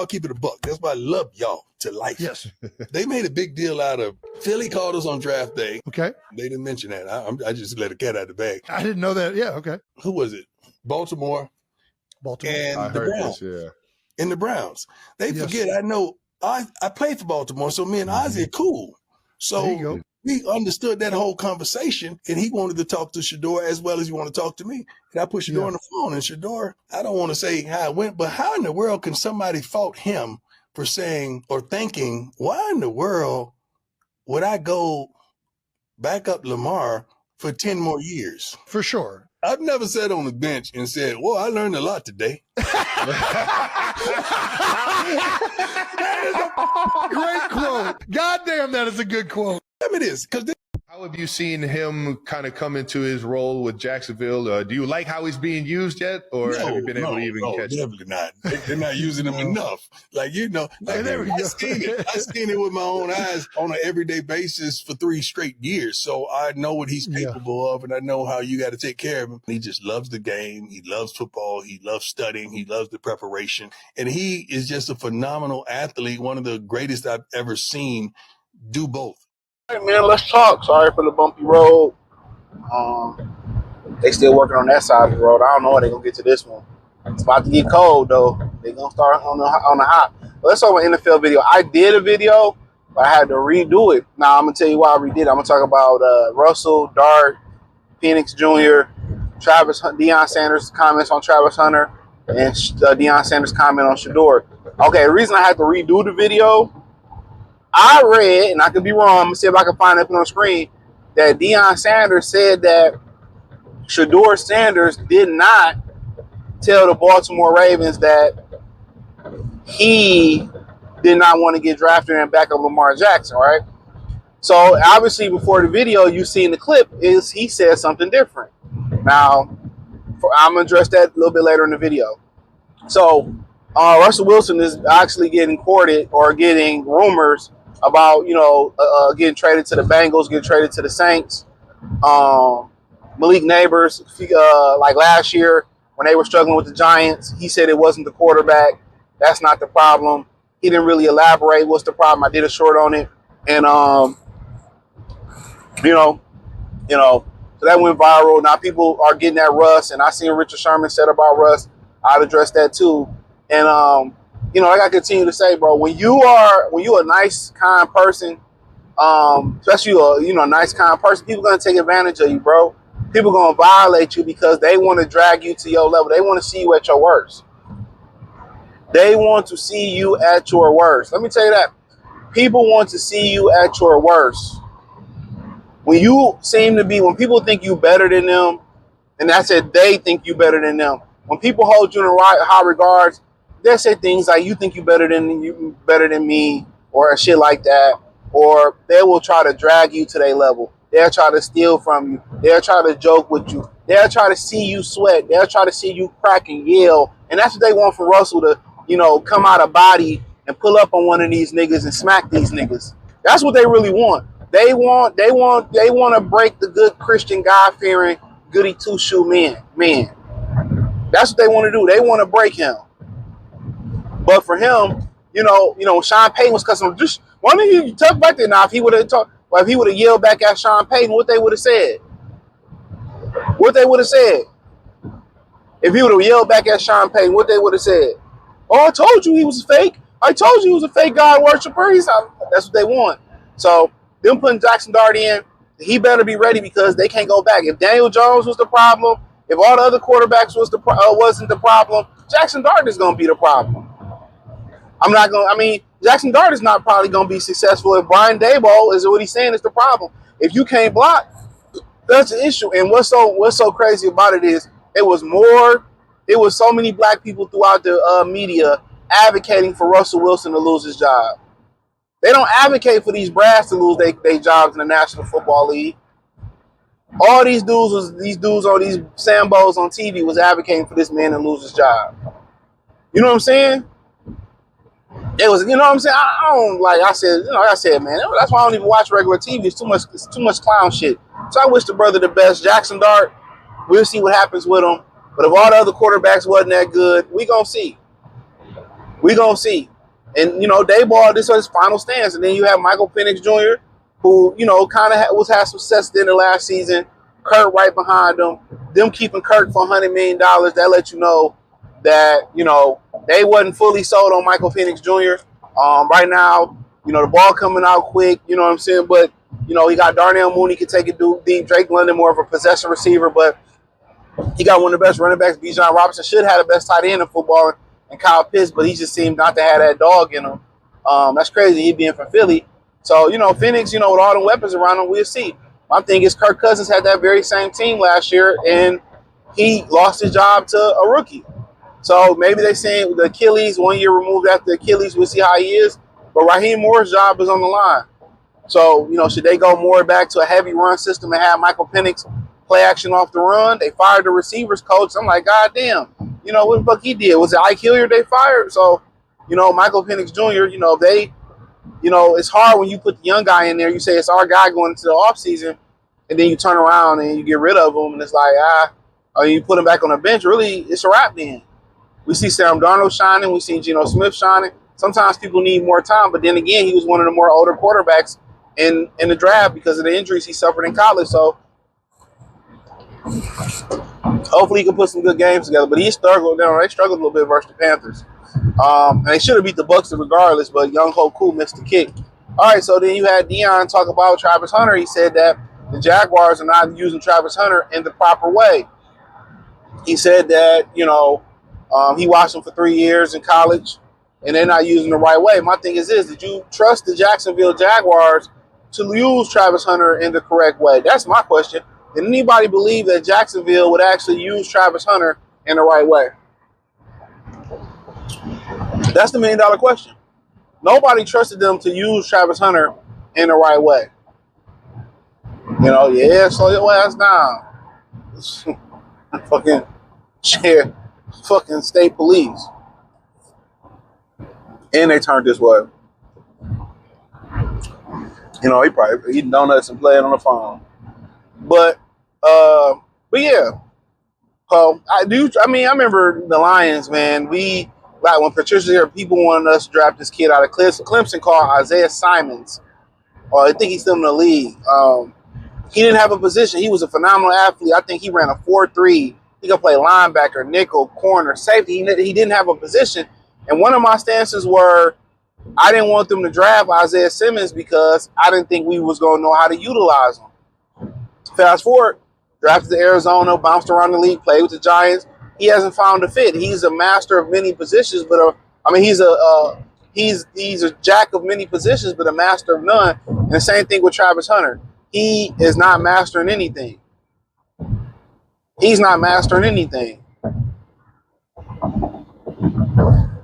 I'll keep it a buck. That's why I love y'all to life. Yes. They made a big deal out of Philly called us on draft day. Okay. They didn't mention that. I just let a cat out of the bag. I didn't know that. Yeah. Okay. Who was it? Baltimore. And I the heard Browns. this, yeah. And the Browns. They forget, I know, I played for Baltimore, so me and Ozzie are cool. So we understood that whole conversation, and he wanted to talk to Shedeur as well as you want to talk to me. And I put Shedeur on the phone, and Shedeur, I don't want to say how it went, but how in the world can somebody fault him for saying or thinking, why in the world would I go back up Lamar for 10 more years? For sure. I've never sat on the bench and said, well, I learned a lot today. That is a great quote. Goddamn, that is a good quote. I mean, it is. How have you seen him kind of come into his role with Jacksonville? Do you like how he's being used yet, or have you been able to even catch him? Definitely not. They're not using him enough. Like, I've seen it with my own eyes on an everyday basis for 3 straight years. So I know what he's capable of, and I know how you got to take care of him. He just loves the game. He loves football. He loves studying. He loves the preparation. And he is just a phenomenal athlete, one of the greatest I've ever seen do both. Hey man, let's talk. Sorry for the bumpy road. They still working on that side of the road. I don't know when they're gonna get to this one. It's about to get cold though. They're gonna start on the hot. But let's talk about NFL video. I did a video, but I had to redo it. Now I'm gonna tell you why I redid it. I'm gonna talk about Russell, Dart, Penix Jr., Deion Sanders' comments on Travis Hunter, and Deion Sanders' comment on Shedeur. Okay, the reason I had to redo the video, I read, and I could be wrong, I'm going to see if I can find it up on the screen, that Deion Sanders said that Shedeur Sanders did not tell the Baltimore Ravens that he did not want to get drafted and back up Lamar Jackson, right? So, obviously, before the video, you seen the clip, is he said something different. Now, I'm going to address that a little bit later in the video. So, Russell Wilson is actually getting courted or getting rumors about, getting traded to the Bengals, getting traded to the Saints. Malik Neighbors, like last year when they were struggling with the Giants, he said it wasn't the quarterback. That's not the problem. He didn't really elaborate what's the problem. I did a short on it. And, so that went viral. Now people are getting at Russ, and I seen Richard Sherman said about Russ. I'd address that too. And, like I continue to say, bro, when you a nice, kind person, especially a nice, kind person, people gonna take advantage of you, bro. People gonna violate you because they want to drag you to your level. They want to see you at your worst. They want to see you at your worst. Let me tell you that. People want to see you at your worst. When people think you better than them, and that's it, they think you better than them. When people hold you in high regards, they say things like, you think you better than me, or shit like that. Or they will try to drag you to their level. They'll try to steal from you. They'll try to joke with you. They'll try to see you sweat. They'll try to see you crack and yell. And that's what they want from Russell, to, come out of body and pull up on one of these niggas and smack these niggas. That's what they really want. They want to break the good Christian, God-fearing, goody two-shoe man. That's what they want to do. They want to break him. But for him, Sean Payton was cussing. Just why don't you talk about that now? If he would have talked, or if he would have yelled back at Sean Payton, what they would have said? If he would have yelled back at Sean Payton, what they would have said? Oh, I told you he was fake. I told you he was a fake God worshiper. That's what they want. So them putting Jackson Dart in, he better be ready because they can't go back. If Daniel Jones was the problem, if all the other quarterbacks wasn't the problem, Jackson Dart is going to be the problem. Jackson Dart is not probably going to be successful if Brian Daboll is what he's saying is the problem. If you can't block, that's the issue. And what's so crazy about it is it was so many black people throughout the media advocating for Russell Wilson to lose his job. They don't advocate for these brats to lose their jobs in the National Football League. All these dudes on these Sambos on TV was advocating for this man to lose his job. You know what I'm saying? It was, you know what I'm saying? I don't, like I said, man, that's why I don't even watch regular TV. It's too much clown shit. So I wish the brother the best. Jackson Dart, we'll see what happens with him. But if all the other quarterbacks wasn't that good, we gonna see. And, Dayball, this was his final stance. And then you have Michael Penix Jr., who, kind of had some success in the last season. Kurt right behind them. Them keeping Kurt for $100 million, that lets you know that, they wasn't fully sold on Michael Penix Jr. Right now, the ball coming out quick, you know what I'm saying? But, he got Darnell Mooney, can take it deep. Drake London, more of a possession receiver, but he got one of the best running backs. Bijan Robinson should have the best tight end in football, and Kyle Pitts, but he just seemed not to have that dog in him. That's crazy, he being from Philly. So, Phoenix, with all the weapons around him, we'll see. My thing is Kirk Cousins had that very same team last year, and he lost his job to a rookie. So maybe they saying the Achilles, 1 year removed after the Achilles, we'll see how he is. But Raheem Moore's job is on the line. So, should they go more back to a heavy run system and have Michael Penix play action off the run? They fired the receivers coach. I'm like, God damn. What the fuck he did? Was it Ike Hilliard they fired? So, Michael Penix Jr., they, it's hard when you put the young guy in there. You say it's our guy going into the offseason, and then you turn around and you get rid of him, and it's like, or you put him back on the bench. Really, it's a wrap then. We see Sam Darnold shining. We see Geno Smith shining. Sometimes people need more time, but then again, he was one of the more older quarterbacks in the draft because of the injuries he suffered in college. So hopefully he can put some good games together. But he struggled. They struggled a little bit versus the Panthers. And they should have beat the Bucs regardless, but Young Ho Koo missed the kick. All right, so then you had Deion talk about Travis Hunter. He said that the Jaguars are not using Travis Hunter in the proper way. He said that, he watched him for 3 years in college, and they're not using the right way. My thing is this: did you trust the Jacksonville Jaguars to use Travis Hunter in the correct way? That's my question. Did anybody believe that Jacksonville would actually use Travis Hunter in the right way? That's the $1 million question. Nobody trusted them to use Travis Hunter in the right way. Slow your ass down. Fucking state police. And they turned this way. He probably eating donuts and playing on the phone. But yeah. I remember the Lions, man. When Patricia's here, people wanted us to draft this kid out of Clemson called Isaiah Simons. I think he's still in the league. He didn't have a position. He was a phenomenal athlete. I think he ran a 4.3. He could play linebacker, nickel, corner, safety. He didn't have a position. And one of my stances were I didn't want them to draft Isaiah Simmons because I didn't think we was going to know how to utilize him. Fast forward, drafted to Arizona, bounced around the league, played with the Giants. He hasn't found a fit. He's a master of many positions, but he's a jack of many positions, but a master of none. And the same thing with Travis Hunter. He is not mastering anything. He's not mastering anything.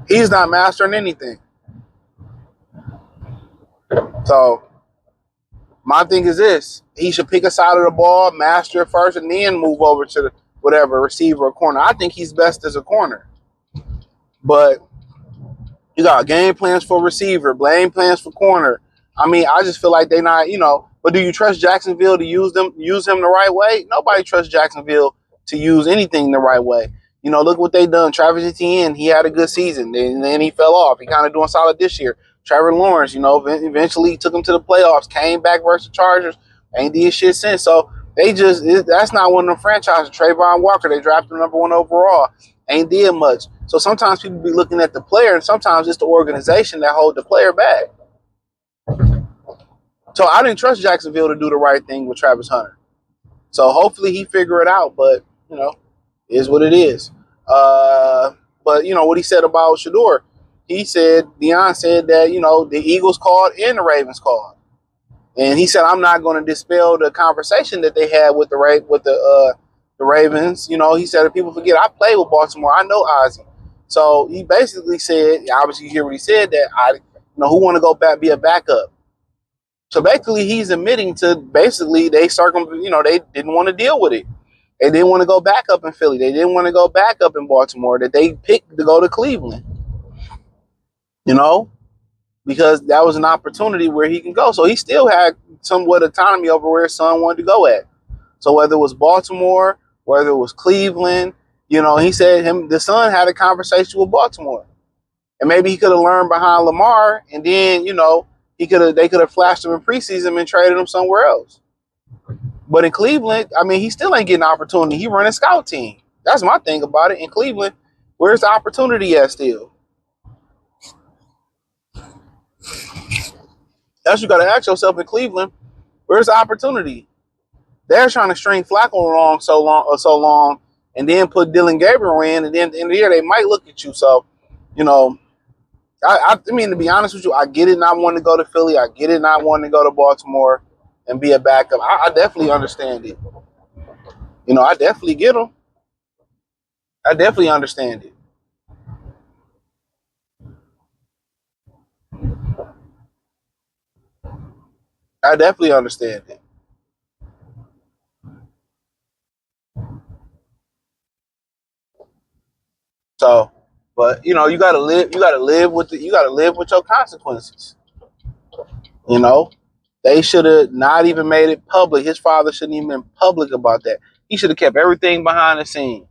He's not mastering anything. So my thing is this: he should pick a side of the ball, master it first, and then move over to the whatever receiver or corner. I think he's best as a corner, but you got game plans for receiver, game plans for corner. I just feel like they not, But do you trust Jacksonville to use him the right way? Nobody trusts Jacksonville to use anything the right way. Look what they done. Travis Etienne, he had a good season, and then he fell off. He kind of doing solid this year. Trevor Lawrence, eventually took him to the playoffs, came back versus the Chargers, ain't did shit since. So that's not one of them franchises. Trayvon Walker, they drafted him number 1 overall, ain't did much. So sometimes people be looking at the player, and sometimes it's the organization that hold the player back. So I didn't trust Jacksonville to do the right thing with Travis Hunter. So hopefully he figure it out, but, is what it is. But, what he said about Shedeur, Deion said that, the Eagles called and the Ravens called. And he said, I'm not going to dispel the conversation that they had with the Ravens. He said, if people forget, I played with Baltimore. I know Ozzie. So he basically said, obviously you hear what he said, that who want to go back, be a backup. So basically he's admitting to they didn't want to deal with it. They didn't want to go back up in Philly. They didn't want to go back up in Baltimore, that they picked to go to Cleveland. Because that was an opportunity where he can go. So he still had somewhat autonomy over where his son wanted to go at. So whether it was Baltimore, whether it was Cleveland, he said the son had a conversation with Baltimore. And maybe he could have learned behind Lamar, and then, you know, they could have flashed him in preseason and traded him somewhere else. But in Cleveland, I mean, he still ain't getting an opportunity. He run a scout team. That's my thing about it. In Cleveland, where's the opportunity at still? That's what you got to ask yourself in Cleveland. Where's the opportunity? They're trying to string Flacco along so long, and then put Dylan Gabriel in, and then in the year they might look at you. So, you know, I mean, to be honest with you, I get it not wanting to go to Philly. I get it not wanting to go to Baltimore and be a backup. I definitely understand it. You know, I definitely get them. I definitely understand it. I definitely understand it. So, but you know, you gotta live with your consequences. You know, they should have not even made it public. His father shouldn't even been public about that. He should have kept everything behind the scenes.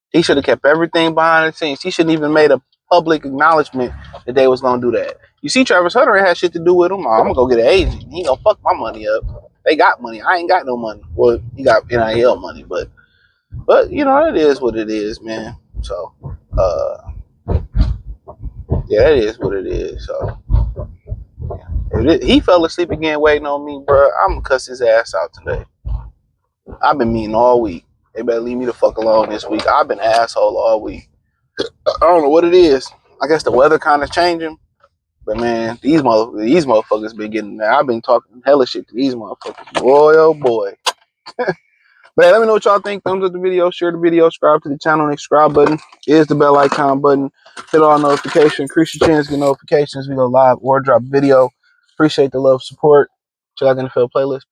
He should have kept everything behind the scenes. He shouldn't even made a public acknowledgement that they was gonna do that. You see, Travis Hunter had shit to do with him. Oh, I'm gonna go get an agent. He gonna fuck my money up. They got money. I ain't got no money. Well, he got NIL money, but you know, it is what it is, man. So, yeah, it is what it is. So, if he fell asleep again waiting on me, bro, I'm gonna cuss his ass out today. I've been mean all week. They better leave me the fuck alone this week. I've been an asshole all week. I don't know what it is. I guess the weather kind of changing. But man, these motherfuckers been getting there. I've been talking hella shit to these motherfuckers. Boy, oh boy. But hey, let me know what y'all think. Thumbs up the video, share the video, subscribe to the channel. The subscribe button is the bell icon button. Hit all notifications. Increase your chance to get notifications. We go live or drop video. Appreciate the love, support. Check out the NFL playlist.